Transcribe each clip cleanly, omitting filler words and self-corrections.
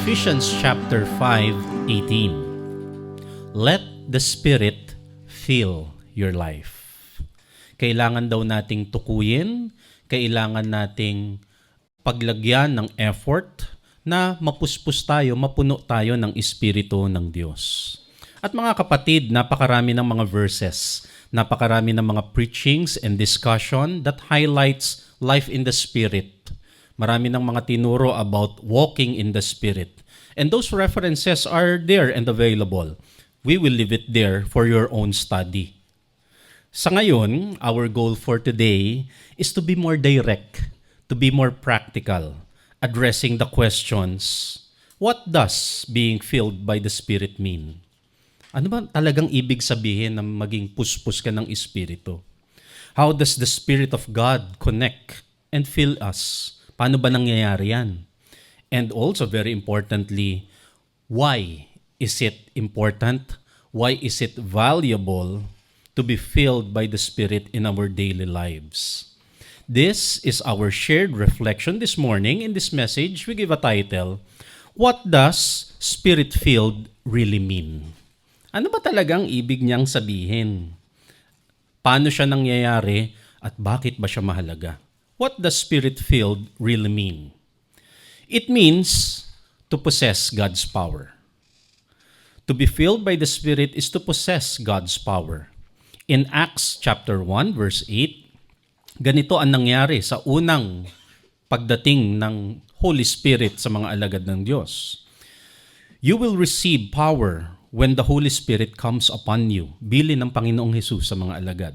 Ephesians chapter 5:18. Let the Spirit fill your life. Kailangan daw nating tukuyin, kailangan nating paglagyan ng effort na mapuspos tayo, mapuno tayo ng Espiritu ng Diyos. At mga kapatid, napakarami ng mga verses, napakarami ng mga preachings and discussion that highlights life in the Spirit. Marami ng mga tinuro about walking in the Spirit. And those references are there and available. We will leave it there for your own study. Sa ngayon, our goal for today is to be more direct, to be more practical, addressing the questions, what does being filled by the Spirit mean? Ano ba talagang ibig sabihin na maging puspos ka ng Espiritu? How does the Spirit of God connect and fill us? Paano ba nangyayari yan? And also, very importantly, why is it important? Why is it valuable to be filled by the Spirit in our daily lives? This is our shared reflection this morning. In this message, we give a title, What Does Spirit-Filled Really Mean? Ano ba talagang ibig niyang sabihin? Paano siya nangyayari at bakit ba siya mahalaga? What does Spirit-filled really mean? It means to possess God's power. To be filled by the Spirit is to possess God's power. In Acts chapter 1 verse 8, ganito ang nangyari sa unang pagdating ng Holy Spirit sa mga alagad ng Diyos. You will receive power when the Holy Spirit comes upon you. Bilin ng Panginoong Hesus sa mga alagad.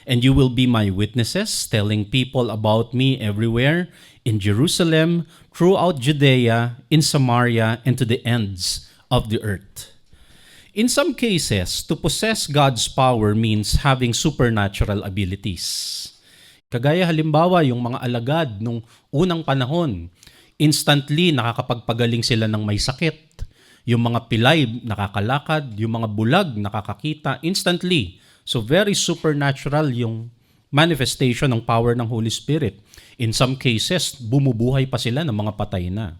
And you will be my witnesses, telling people about me everywhere, in Jerusalem, throughout Judea, in Samaria, and to the ends of the earth. In some cases, to possess God's power means having supernatural abilities. Kagaya halimbawa yung mga alagad nung unang panahon, instantly nakakapagpagaling sila ng may sakit. Yung mga pilay nakakalakad, yung mga bulag nakakakita instantly. So very supernatural yung manifestation ng power ng Holy Spirit. In some cases, bumubuhay pa sila ng mga patay na.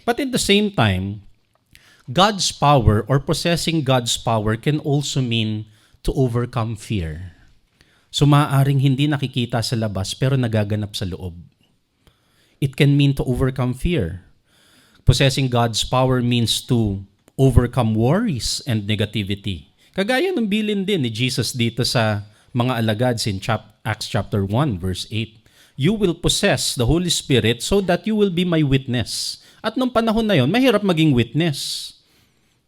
But at the same time, God's power or possessing God's power can also mean to overcome fear. So maaaring hindi nakikita sa labas pero nagaganap sa loob. It can mean to overcome fear. Possessing God's power means to overcome worries and negativity. Kagaya ng bilin din ni Jesus dito sa mga alagads in Acts chapter 1 verse 8. You will possess the Holy Spirit so that you will be my witness. At nung panahon na yon, mahirap maging witness.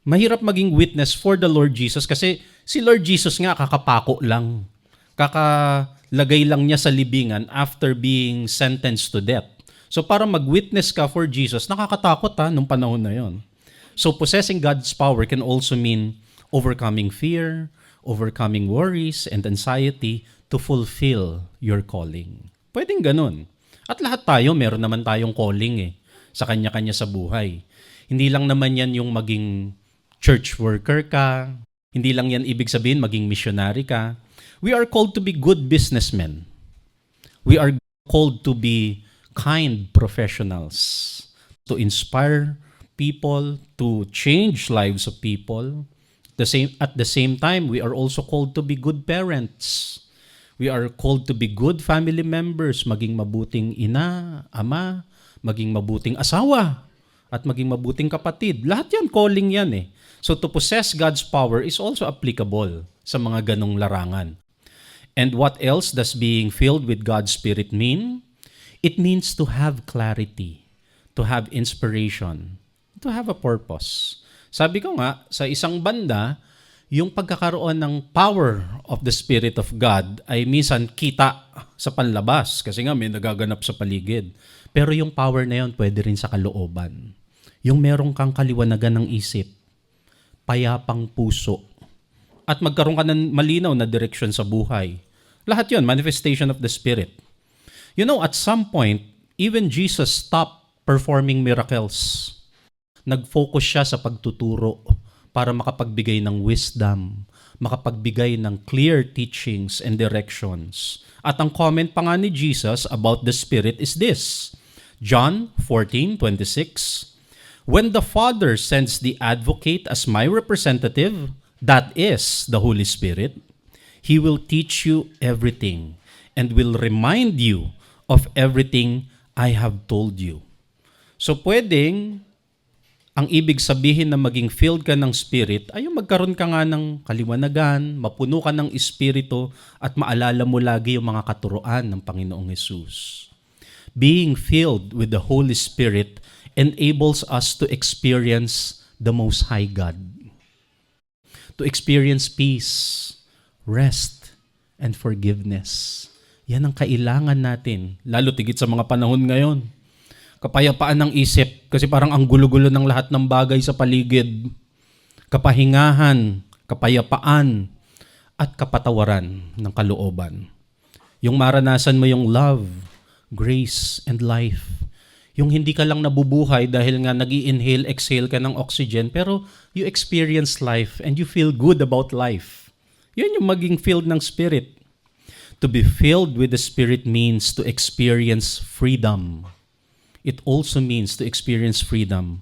Mahirap maging witness for the Lord Jesus kasi si Lord Jesus nga kakapako lang. Kakalagay lang niya sa libingan after being sentenced to death. So para mag-witness ka for Jesus, nakakatakot nung panahon na yon. So possessing God's power can also mean overcoming fear, overcoming worries and anxiety to fulfill your calling. Pwedeng ganun. At lahat tayo, meron naman tayong calling sa kanya-kanya sa buhay. Hindi lang naman yan yung maging church worker ka. Hindi lang yan ibig sabihin maging missionary ka. We are called to be good businessmen. We are called to be kind professionals, to inspire people, to change lives of people. At the same time, we are also called to be good parents. We are called to be good family members, maging mabuting ina, ama, maging mabuting asawa, at maging mabuting kapatid. Lahat yan, calling yan . So to possess God's power is also applicable sa mga ganong larangan. And what else does being filled with God's Spirit mean? It means to have clarity, to have inspiration, to have a purpose. Sabi ko nga, sa isang banda, yung pagkakaroon ng power of the Spirit of God ay minsan kita sa panlabas kasi nga may nagaganap sa paligid. Pero yung power na yun pwede rin sa kalooban. Yung merong kang kaliwanagan ng isip, payapang puso, at magkaroon ka ng malinaw na direksyon sa buhay. Lahat yun, manifestation of the Spirit. You know, at some point, even Jesus stopped performing miracles. Nag-focus siya sa pagtuturo para makapagbigay ng wisdom, makapagbigay ng clear teachings and directions. At ang comment pa nga ni Jesus about the Spirit is this, John 14:26, When the Father sends the advocate as my representative, that is the Holy Spirit, He will teach you everything and will remind you of everything I have told you. So pwedeng, ang ibig sabihin na maging filled ka ng Spirit ay yung magkaroon ka nga ng kaliwanagan, mapuno ka ng Espiritu at maalala mo lagi yung mga katuruan ng Panginoong Hesus. Being filled with the Holy Spirit enables us to experience the Most High God, to experience peace, rest, and forgiveness. Yan ang kailangan natin, lalo tigit sa mga panahon ngayon. Kapayapaan ng isip, kasi parang ang gulo-gulo ng lahat ng bagay sa paligid. Kapahingahan, kapayapaan, at kapatawaran ng kalooban. Yung maranasan mo yung love, grace, and life. Yung hindi ka lang nabubuhay dahil nga nag-i-inhale, exhale ka ng oxygen, pero you experience life and you feel good about life. Yun yung maging filled ng Spirit. To be filled with the Spirit means to experience freedom. It also means to experience freedom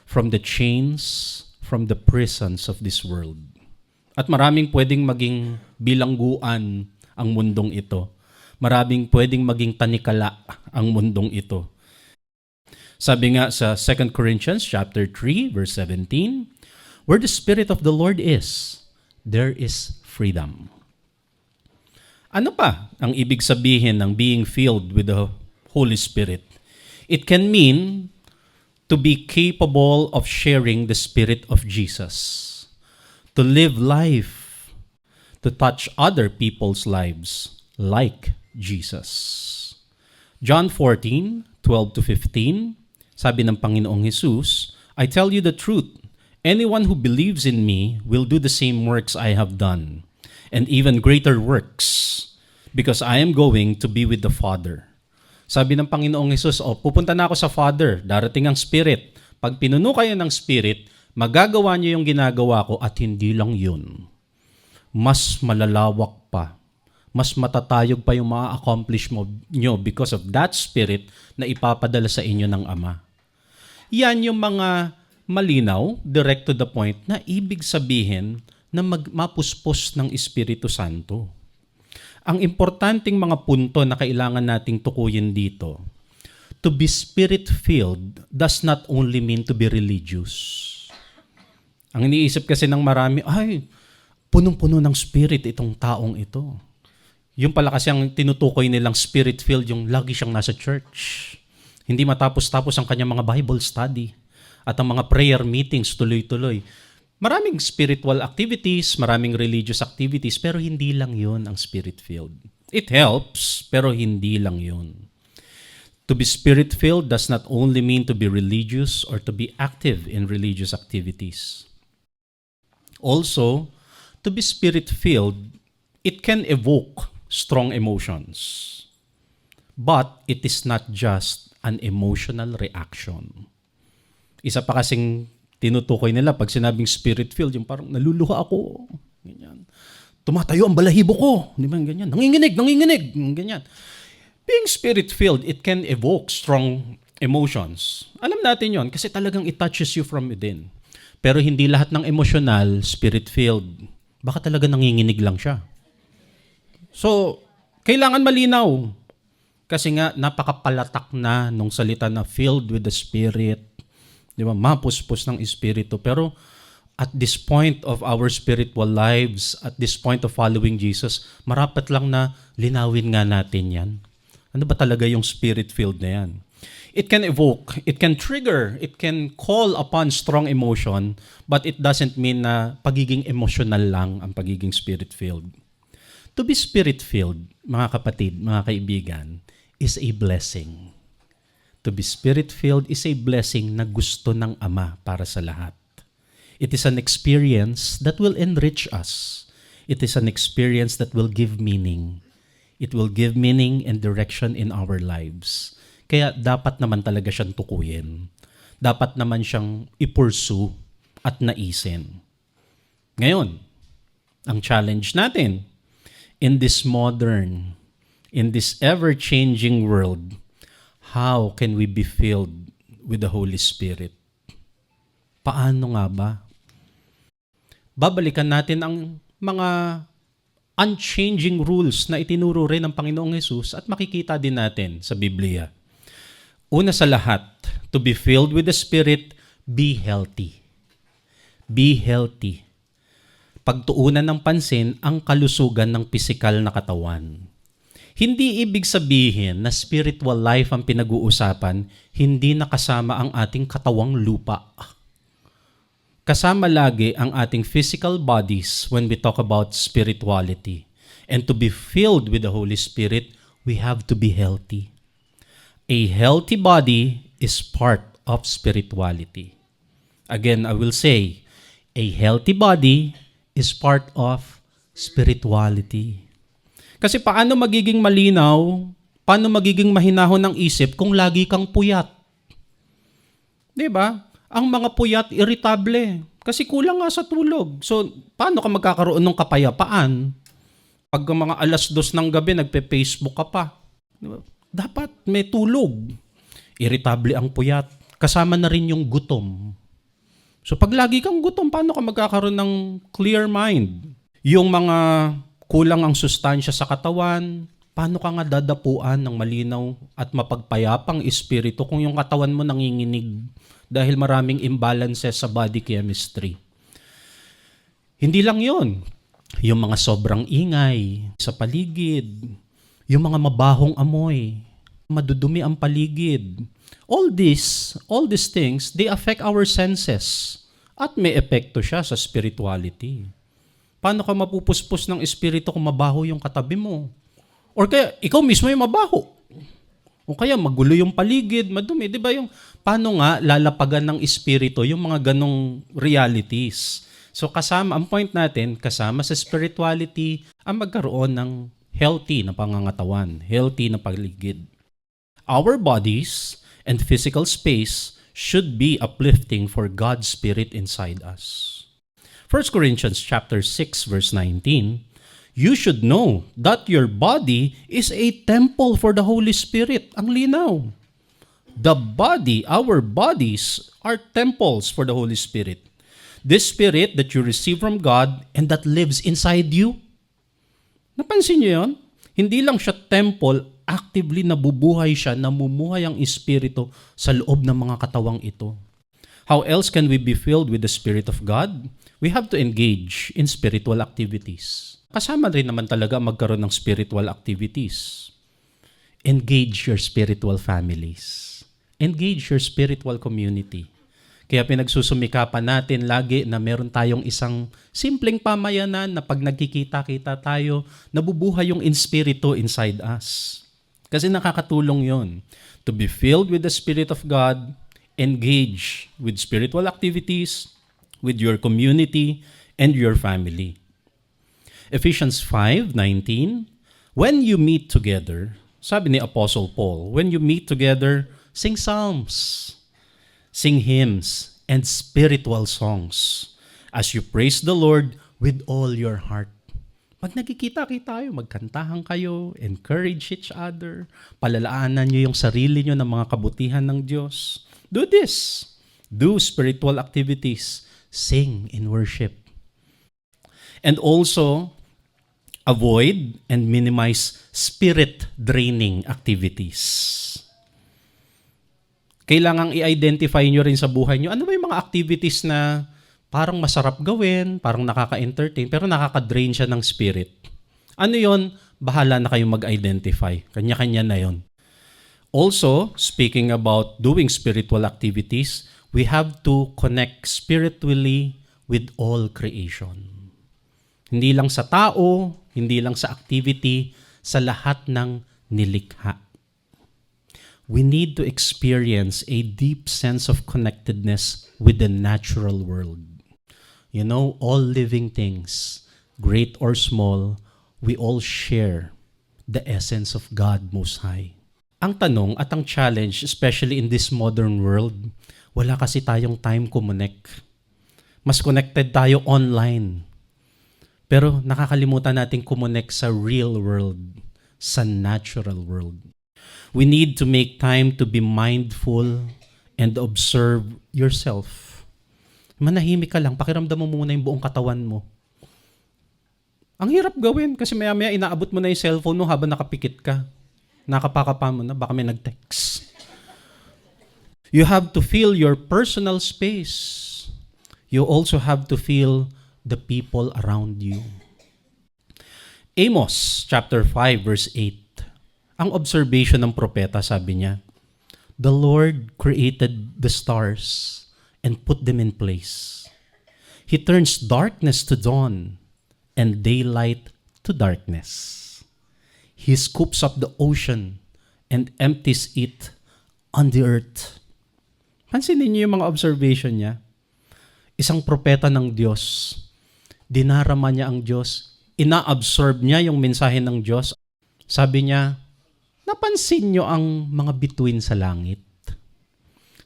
from the chains, from the prisons of this world. At maraming pwedeng maging bilangguan ang mundong ito. Maraming pwedeng maging tanikala ang mundong ito. Sabi nga sa 2 Corinthians chapter 3 verse 17, where the Spirit of the Lord is, there is freedom. Ano pa ang ibig sabihin ng being filled with the Holy Spirit? It can mean to be capable of sharing the Spirit of Jesus, to live life, to touch other people's lives like Jesus. John 14:12-15, sabi ng Panginoong Hesus, I tell you the truth, anyone who believes in me will do the same works I have done, and even greater works, because I am going to be with the Father. Sabi ng Panginoong Hesus, pupunta na ako sa Father, darating ang Spirit. Pag pinuno kayo ng Spirit, magagawa niyo yung ginagawa ko at hindi lang yun. Mas malalawak pa. Mas matatayog pa yung mga accomplishment nyo because of that Spirit na ipapadala sa inyo ng Ama. Yan yung mga malinaw, direct to the point, na ibig sabihin na mapuspos ng Espiritu Santo. Ang importanteng mga punto na kailangan nating tukuyin dito, to be Spirit-filled does not only mean to be religious. Ang iniisip kasi ng marami, ay, punong-puno ng Spirit itong taong ito. Yung pala kasi ang tinutukoy nilang Spirit-filled, yung lagi siyang nasa church. Hindi matapos-tapos ang kanyang mga Bible study at ang mga prayer meetings tuloy-tuloy. Maraming spiritual activities, maraming religious activities, pero hindi lang yun ang Spirit-filled. It helps, pero hindi lang yun. To be Spirit-filled does not only mean to be religious or to be active in religious activities. Also, to be Spirit-filled, it can evoke strong emotions. But it is not just an emotional reaction. Isa pa kasing tinutukoy nila pag sinabing Spirit-filled, yung parang naluluha ako. Ganyan. Tumatayo ang balahibo ko. Di ba? Ganyan. Nanginginig. Ganyan. Being Spirit-filled, it can evoke strong emotions. Alam natin yon kasi talagang it touches you from within. Pero hindi lahat ng emotional, Spirit-filled. Baka talaga nanginginig lang siya. So, kailangan malinaw. Kasi nga, napakapalatak na nung salita na filled with the Spirit. Di ba? Mapuspos ng Espiritu. Pero at this point of our spiritual lives, at this point of following Jesus, marapat lang na linawin nga natin yan. Ano ba talaga yung Spirit-filled na yan? It can evoke, it can trigger, it can call upon strong emotion, but it doesn't mean na pagiging emotional lang ang pagiging Spirit-filled. To be Spirit-filled, mga kapatid, mga kaibigan, is a blessing. To be Spirit-filled is a blessing na gusto ng Ama para sa lahat. It is an experience that will enrich us. It is an experience that will give meaning. It will give meaning and direction in our lives. Kaya dapat naman talaga siyang tukuyin. Dapat naman siyang i-pursue at naisin. Ngayon, ang challenge natin, in this modern, in this ever-changing world, how can we be filled with the Holy Spirit? Paano nga ba? Babalikan natin ang mga unchanging rules na itinuro rin ng Panginoong Hesus at makikita din natin sa Biblia. Una sa lahat, to be filled with the Spirit, be healthy. Be healthy. Pagtuunan ng pansin ang kalusugan ng pisikal na katawan. Hindi ibig sabihin na spiritual life ang pinag-uusapan, hindi nakasama ang ating katawang lupa. Kasama lagi ang ating physical bodies when we talk about spirituality. And to be filled with the Holy Spirit, we have to be healthy. A healthy body is part of spirituality. Again, I will say, a healthy body is part of spirituality. Kasi paano magiging malinaw, paano magiging mahinahon ng isip kung lagi kang puyat? 'Di ba? Ang mga puyat, irritable. Kasi kulang nga sa tulog. So, paano ka magkakaroon ng kapayapaan? Pag mga 2:00 ng gabi, nagpe-Facebook ka pa. Diba? Dapat may tulog. Irritable ang puyat. Kasama na rin yung gutom. So, pag lagi kang gutom, paano ka magkakaroon ng clear mind? Yung mga kulang ang sustansya sa katawan, paano ka nga dadapuan ng malinaw at mapagpayapang espiritu kung yung katawan mo nanginginig dahil maraming imbalances sa body chemistry? Hindi lang yon. Yung mga sobrang ingay sa paligid, yung mga mabahong amoy, madudumi ang paligid. All these things, they affect our senses at may epekto siya sa spirituality. Paano ka mapupuspos ng espiritu kung mabaho yung katabi mo? Or kaya ikaw mismo yung mabaho. O kaya magulo yung paligid, madumi. Di ba yung paano nga lalapagan ng espiritu yung mga ganong realities? So kasama, ang point natin, kasama sa spirituality, ang magkaroon ng healthy na pangangatawan, healthy na paligid. Our bodies and physical space should be uplifting for God's Spirit inside us. 1 Corinthians chapter 6 verse 19, you should know that your body is a temple for the Holy Spirit. Ang linaw. The body, our bodies are temples for the Holy Spirit. This Spirit that you receive from God and that lives inside you. Napansin niyo yun? Hindi lang siya temple, actively nabubuhay siya, namumuhay ang Espiritu sa loob ng mga katawang ito. How else can we be filled with the Spirit of God? We have to engage in spiritual activities. Kasama rin naman talaga magkaroon ng spiritual activities. Engage your spiritual families. Engage your spiritual community. Kaya pinagsusumikapan natin lagi na meron tayong isang simpleng pamayanan na pag nagkikita-kita tayo, nabubuhay yung Espiritu inside us. Kasi nakakatulong yon. To be filled with the Spirit of God, engage with spiritual activities, with your community, and your family. Ephesians 5:19, when you meet together, sabi ni Apostle Paul, when you meet together, sing psalms, sing hymns, and spiritual songs as you praise the Lord with all your heart. Pag nagkikita-kita tayo, magkantahan kayo, encourage each other, palalaanan nyo yung sarili nyo ng mga kabutihan ng Diyos. Do this. Do spiritual activities. Sing in worship. And also, avoid and minimize spirit-draining activities. Kailangang i-identify nyo rin sa buhay nyo, ano ba yung mga activities na parang masarap gawin, parang nakaka-entertain, pero nakaka-drain siya ng spirit. Ano yon? Bahala na kayong mag-identify. Kanya-kanya na yon. Also, speaking about doing spiritual activities, we have to connect spiritually with all creation. Hindi lang sa tao, hindi lang sa activity, sa lahat ng nilikha. We need to experience a deep sense of connectedness with the natural world. You know, all living things, great or small, we all share the essence of God Most High. Ang tanong at ang challenge, especially in this modern world, wala kasi tayong time connect. Mas connected tayo online. Pero nakakalimutan natin kumonect sa real world, sa natural world. We need to make time to be mindful and observe yourself. Manahimik ka lang, pakiramdam mo muna yung buong katawan mo. Ang hirap gawin kasi maya-maya inaabot mo na yung cellphone mo habang nakapikit ka. Nakapakapa mo na, baka may nag-text. You have to feel your personal space. You also have to feel the people around you. Amos chapter 5 verse 8. Ang observation ng propeta, sabi niya, "The Lord created the stars and put them in place. He turns darkness to dawn and daylight to darkness. He scoops up the ocean and empties it on the earth." Pansinin niyo yung mga observation niya. Isang propeta ng Diyos, dinarama niya ang Diyos, ina-absorb niya yung mensahe ng Diyos. Sabi niya, napansin niyo ang mga bituin sa langit?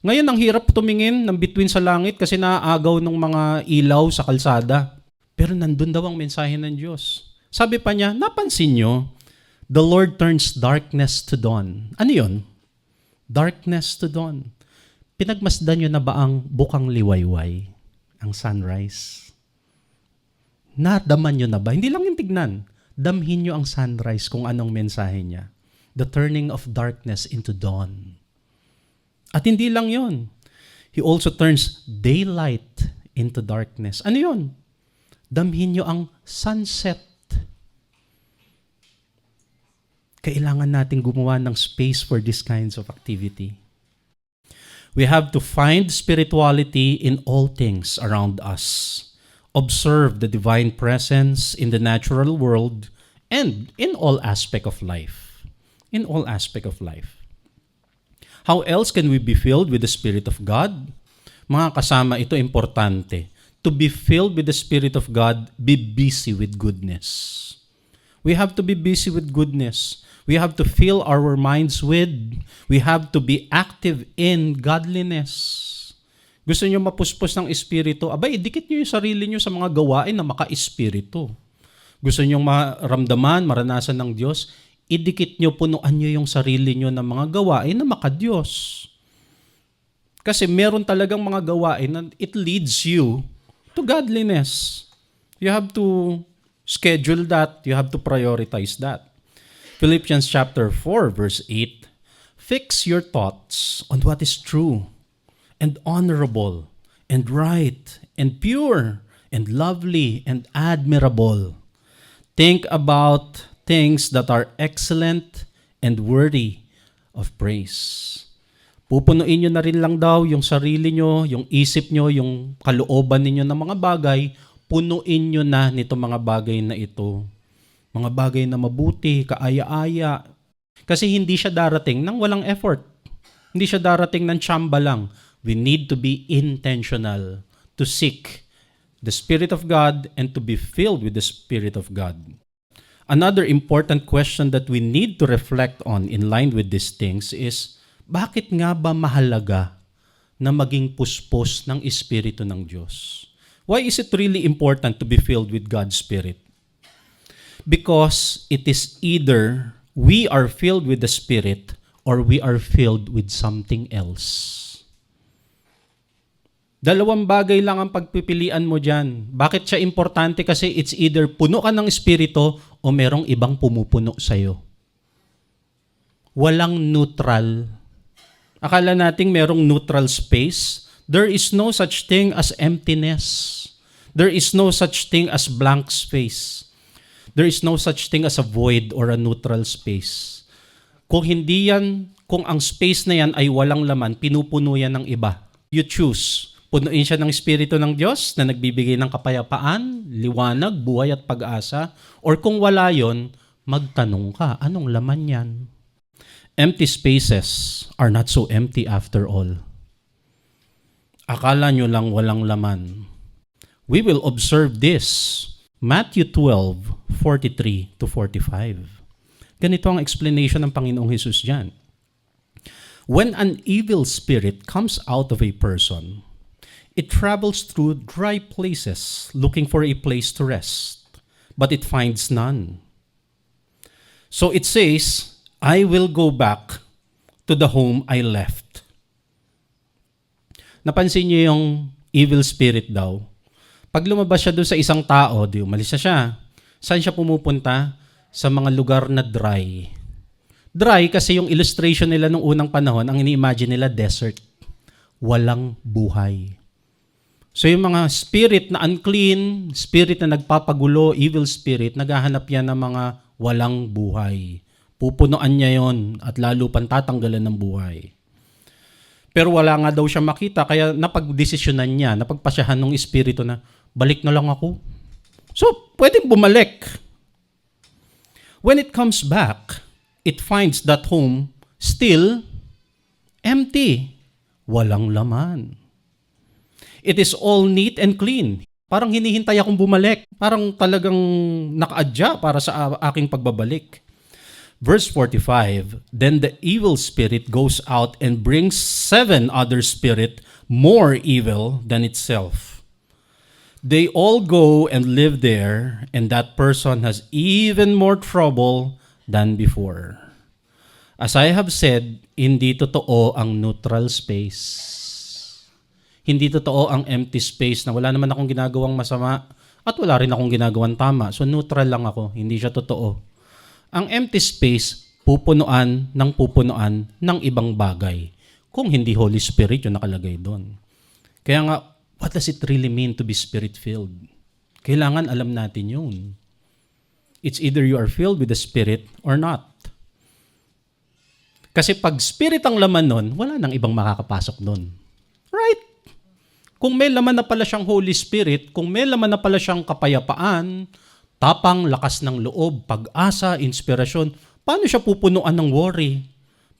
Ngayon, ang hirap tumingin ng bituin sa langit kasi naaagaw ng mga ilaw sa kalsada. Pero nandun daw ang mensahe ng Diyos. Sabi pa niya, napansin niyo, the Lord turns darkness to dawn. Ano yun? Darkness to dawn. Pinagmasdan niyo na ba ang bukang liwayway, ang sunrise? Nadaman niyo na ba? Hindi lang yung tignan. Damhin niyo ang sunrise kung anong mensahe niya. The turning of darkness into dawn. At hindi lang yon. He also turns daylight into darkness. Ano yon? Damhin niyo ang sunset. Kailangan natin gumawa ng space for these kinds of activity. We have to find spirituality in all things around us. Observe the divine presence in the natural world and in all aspect of life. In all aspect of life. How else can we be filled with the Spirit of God? Mga kasama, ito importante. To be filled with the Spirit of God, be busy with goodness. We have to be busy with goodness. We have to fill our minds with, we have to be active in godliness. Gusto niyo mapuspos ng Espiritu? Abay, idikit niyo yung sarili niyo sa mga gawain na maka-Espiritu. Gusto niyo maramdaman, maranasan ng Diyos? Idikit nyo, punuan nyo yung sarili nyo ng mga gawain na maka-Diyos. Kasi meron talagang mga gawain na it leads you to godliness. You have to schedule that. You have to prioritize that. Philippians chapter 4 verse 8, "Fix your thoughts on what is true and honorable and right and pure and lovely and admirable. Think about things that are excellent and worthy of praise." Pupunuin nyo na rin lang daw yung sarili nyo, yung isip nyo, yung kalooban ninyo ng mga bagay, punuin nyo na nito mga bagay na ito. Mga bagay na mabuti, kaaya-aya. Kasi hindi siya darating ng walang effort. Hindi siya darating ng tsamba lang. We need to be intentional to seek the Spirit of God and to be filled with the Spirit of God. Another important question that we need to reflect on in line with these things is, bakit nga ba mahalaga na maging puspos ng Espiritu ng Diyos? Why is it really important to be filled with God's Spirit? Because it is either we are filled with the Spirit or we are filled with something else. Dalawang bagay lang ang pagpipilian mo dyan. Bakit siya importante? Kasi it's either puno ka ng Espiritu o merong ibang pumupuno sa'yo. Walang neutral. Akala nating merong neutral space. There is no such thing as emptiness. There is no such thing as blank space. There is no such thing as a void or a neutral space. Kung hindi yan, kung ang space na yan ay walang laman, pinupuno yan ng iba. You choose. Punuin siya ng Espiritu ng Diyos na nagbibigay ng kapayapaan, liwanag, buhay at pag-asa. Or kung wala yon, magtanong ka, anong laman yan? Empty spaces are not so empty after all. Akala nyo lang walang laman. We will observe this. Matthew 12:43-45. Ganito ang explanation ng Panginoong Hesus dyan. When an evil spirit comes out of a person, it travels through dry places looking for a place to rest, but it finds none. So it says, I will go back to the home I left. Napansin niyo yung evil spirit daw, pag lumabas siya doon sa isang tao, di umalis na siya. Saan siya pumupunta? Sa mga lugar na dry. Dry kasi yung illustration nila nung unang panahon, ang ini-imagine nila desert. Walang buhay. So yung mga spirit na unclean, spirit na nagpapagulo, evil spirit, naghahanap yan ng mga walang buhay. Pupunuan niya yon at lalo pang tatanggalan ng buhay. Pero wala nga daw siya makita, kaya napagdesisyonan niya, napagpasyahan ng espiritu na, balik na lang ako. So, pwedeng bumalik. When it comes back, it finds that home still empty. Walang laman. It is all neat and clean. Parang hinihintay akong bumalik. Parang talagang naka-adya para sa aking pagbabalik. Verse 45, then the evil spirit goes out and brings 7 other spirit more evil than itself. They all go and live there, and that person has even more trouble than before. As I have said, hindi totoo ang neutral space. Hindi totoo ang empty space na wala naman akong ginagawang masama at wala rin akong ginagawang tama. So neutral lang ako, hindi siya totoo. Ang empty space, pupunuan ng ibang bagay. Kung hindi Holy Spirit yung nakalagay doon. Kaya nga, what does it really mean to be Spirit-filled? Kailangan alam natin yun. It's either you are filled with the Spirit or not. Kasi pag Spirit ang laman nun, wala nang ibang makakapasok doon. Right? Kung may laman na pala siyang Holy Spirit, kung may laman na pala siyang kapayapaan, tapang, lakas ng loob, pag-asa, inspirasyon, paano siya pupunuan ng worry?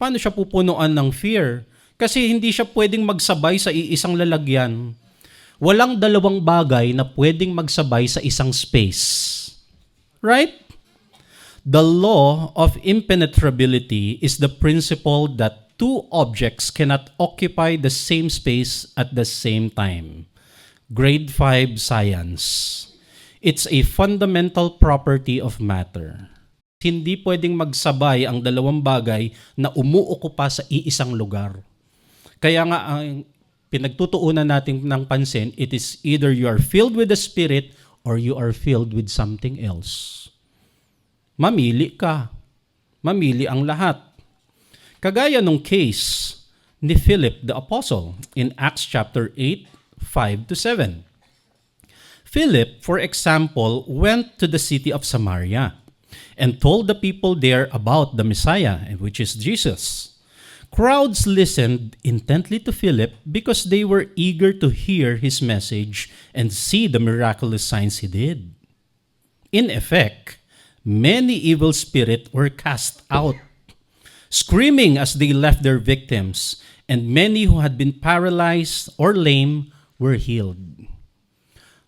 Paano siya pupunuan ng fear? Kasi hindi siya pwedeng magsabay sa iisang lalagyan. Walang dalawang bagay na pwedeng magsabay sa isang space. Right? The law of impenetrability is the principle that 2 objects cannot occupy the same space at the same time. Grade 5 Science. It's a fundamental property of matter. Hindi pwedeng magsabay ang dalawang bagay na umuokupa sa iisang lugar. Kaya nga, ang pinagtutuunan natin ng pansin, it is either you are filled with the Spirit or you are filled with something else. Mamili ka. Mamili ang lahat. Kagaya nung case ni Philip the Apostle in Acts chapter 8, 5-7. Philip, for example, went to the city of Samaria and told the people there about the Messiah, which is Jesus. Crowds listened intently to Philip because they were eager to hear his message and see the miraculous signs he did. In effect, many evil spirits were cast out, screaming as they left their victims, and many who had been paralyzed or lame were healed.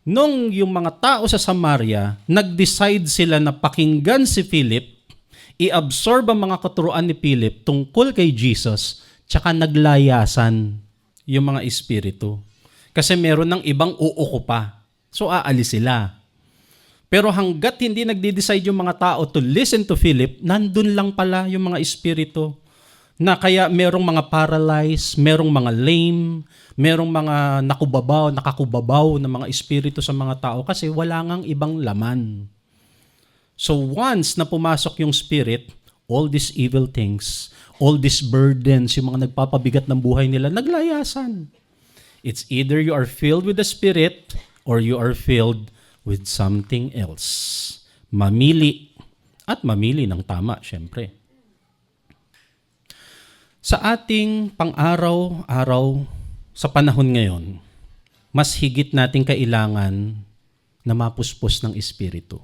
Nung yung mga tao sa Samaria, nag-decide sila na pakinggan si Philip, i-absorb ang mga katuruan ni Philip tungkol kay Jesus, tsaka naglayasan yung mga espiritu. Kasi meron ng ibang uukupa. So aalis sila. Pero hanggat hindi nagde-decide yung mga tao to listen to Philip, nandun lang pala yung mga espiritu. Na kaya merong mga paralyzed, merong mga lame, merong mga nakakubabaw na mga espiritu sa mga tao kasi wala ngang ibang laman. So once na pumasok yung spirit, all these evil things, all these burdens, yung mga nagpapabigat ng buhay nila, naglayasan. It's either you are filled with the Spirit or you are filled with something else. Mamili at mamili ng tama, syempre. Sa ating pang-araw-araw sa panahon ngayon, mas higit nating kailangan na mapuspos ng Espiritu.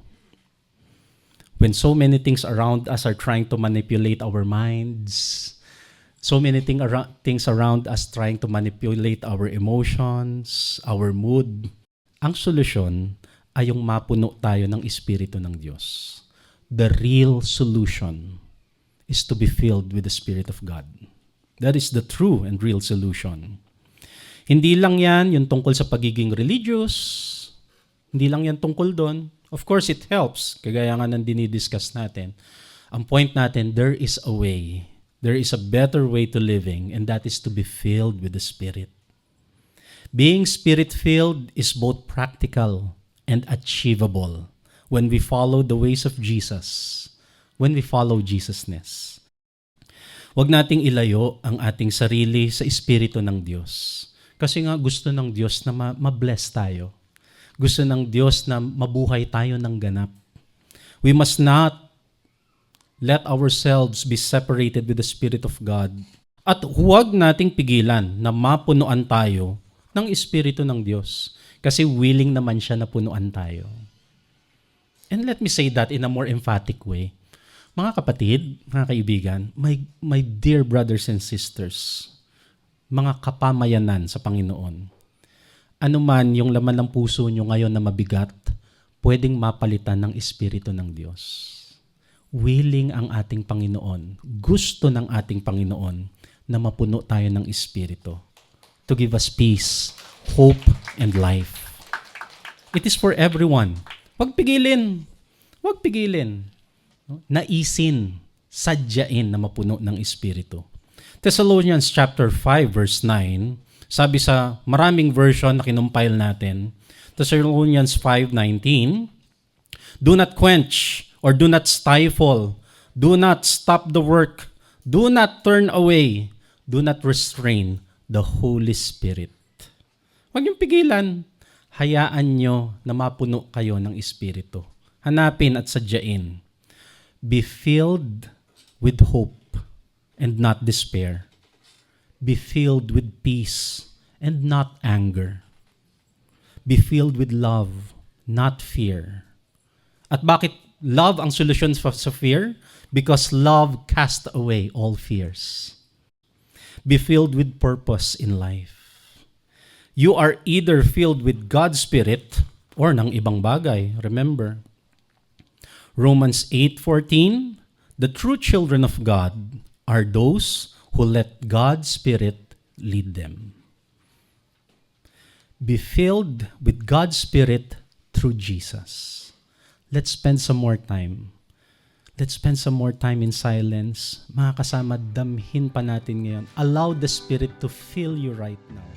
When so many things around us are trying to manipulate our minds, so many things around us trying to manipulate our emotions, our mood, ang solusyon ay yung mapuno tayo ng Espiritu ng Diyos. The real solution is to be filled with the Spirit of God. That is the true and real solution. Hindi lang yan yung tungkol sa pagiging religious. Hindi lang yan tungkol doon. Of course, it helps. Kagaya nga nang dinidiscuss natin. Ang point natin, there is a way. There is a better way to living, and that is to be filled with the Spirit. Being Spirit-filled is both practical and achievable when we follow the ways of Jesus, when we follow Jesusness. Huwag nating ilayo ang ating sarili sa Espiritu ng Diyos. Kasi nga gusto ng Diyos na ma-bless tayo. Gusto ng Diyos na mabuhay tayo ng ganap. We must not let ourselves be separated with the Spirit of God. At huwag nating pigilan na mapunuan tayo ng Espiritu ng Diyos. Kasi willing naman siya na punuan tayo. And let me say that in a more emphatic way. Mga kapatid, mga kaibigan, my dear brothers and sisters, mga kapamayanan sa Panginoon, ano man yung laman ng puso nyo ngayon na mabigat, pwedeng mapalitan ng Espiritu ng Diyos. Willing ang ating Panginoon, gusto ng ating Panginoon na mapuno tayo ng Espiritu to give us peace, hope, and life. It is for everyone. Huwag pigilin. Huwag pigilin. Naisin, sadyain na mapuno ng Espiritu. Thessalonians chapter 5 verse 9, sabi sa maraming version na kinumpile natin, Thessalonians 5:19, do not quench or do not stifle, do not stop the work, do not turn away, do not restrain the Holy Spirit. Huwag niyong pigilan. Hayaan niyo na mapuno kayo ng Espiritu. Hanapin at sadyain. Be filled with hope and not despair. Be filled with peace and not anger. Be filled with love, not fear. At bakit love ang solusyon sa fear? Because love casts away all fears. Be filled with purpose in life. You are either filled with God's Spirit or ng ibang bagay. Remember, Romans 8:14, the true children of God are those who let God's Spirit lead them. Be filled with God's Spirit through Jesus. Let's spend some more time. Let's spend some more time in silence. Mga kasama, damhin pa natin ngayon. Allow the Spirit to fill you right now.